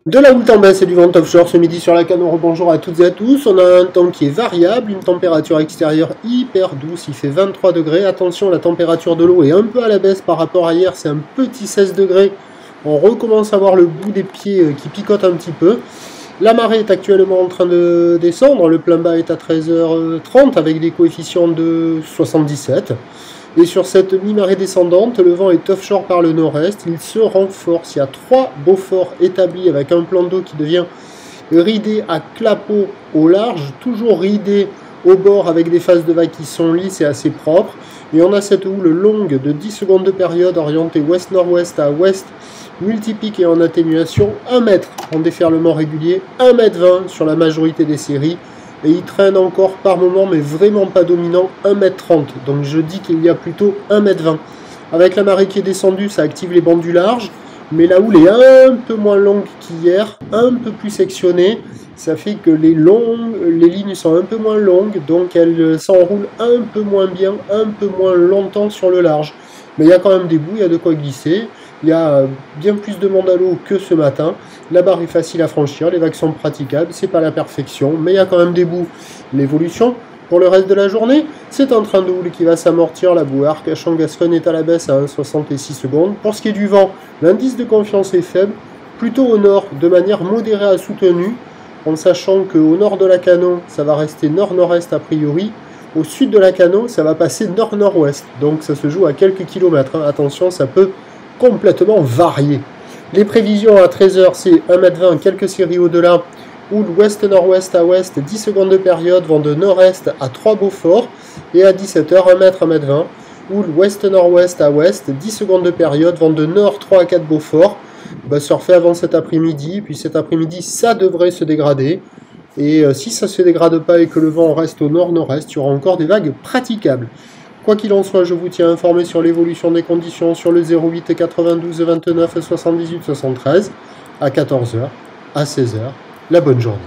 De la houle en baisse et du vent offshore ce midi sur la Cano. Bonjour à toutes et à tous. On a un temps qui est variable, une température extérieure hyper douce, il fait 23 degrés. Attention, la température de l'eau est un peu à la baisse par rapport à hier, c'est un petit 16 degrés. On recommence à voir le bout des pieds qui picote un petit peu. La marée est actuellement en train de descendre, le plein bas est à 13h30 avec des coefficients de 77. Et sur cette mi-marée descendante, le vent est offshore par le nord-est, il se renforce. Il y a 3 Beauforts établis avec un plan d'eau qui devient ridé à clapot au large, toujours ridé au bord avec des phases de vagues qui sont lisses et assez propres. Et on a cette houle longue de 10 secondes de période orientée ouest-nord-ouest à ouest, multipique et en atténuation, 1 mètre en déferlement régulier, 1,20 m sur la majorité des séries. Et il traîne encore par moment, mais vraiment pas dominant, 1,30 m. Donc je dis qu'il y a plutôt 1,20 m. Avec la marée qui est descendue, ça active les bancs du large, mais la houle est un peu moins longue qu'hier, un peu plus sectionnée. Ça fait que les lignes sont un peu moins longues, donc elles s'enroulent un peu moins bien, un peu moins longtemps sur le large. Mais il y a quand même des bouts, il y a de quoi glisser. Il y a bien plus de monde à l'eau que ce matin. La barre est facile à franchir, les vagues sont praticables, c'est pas la perfection, mais il y a quand même des bouts. L'évolution, pour le reste de la journée, c'est un train de houle qui va s'amortir. La boue Arcachon-Gascogne est à la baisse à 1,66 secondes. Pour ce qui est du vent, l'indice de confiance est faible, plutôt au nord, de manière modérée à soutenue, en sachant qu'au nord de la Cano, ça va rester nord-nord-est a priori. Au sud de la Cano, ça va passer nord-nord-ouest, donc ça se joue à quelques kilomètres. Attention, ça peut complètement varié. Les prévisions à 13h, c'est 1,20 m, quelques séries au-delà, houle ouest-nord-ouest à ouest, 10 secondes de période, vent de nord-est à 3 Beauforts, et à 17h, 1 m, 1,20 m, houle ouest-nord-ouest à ouest, 10 secondes de période, vent de nord 3 à 4 Beauforts. Surfer avant cet après-midi, puis cet après-midi, ça devrait se dégrader. Et si ça ne se dégrade pas et que le vent reste au nord-nord-est, il y aura encore des vagues praticables. Quoi qu'il en soit, je vous tiens informé sur l'évolution des conditions sur le 08 92 29 78 73 à 14h, à 16h. La bonne journée.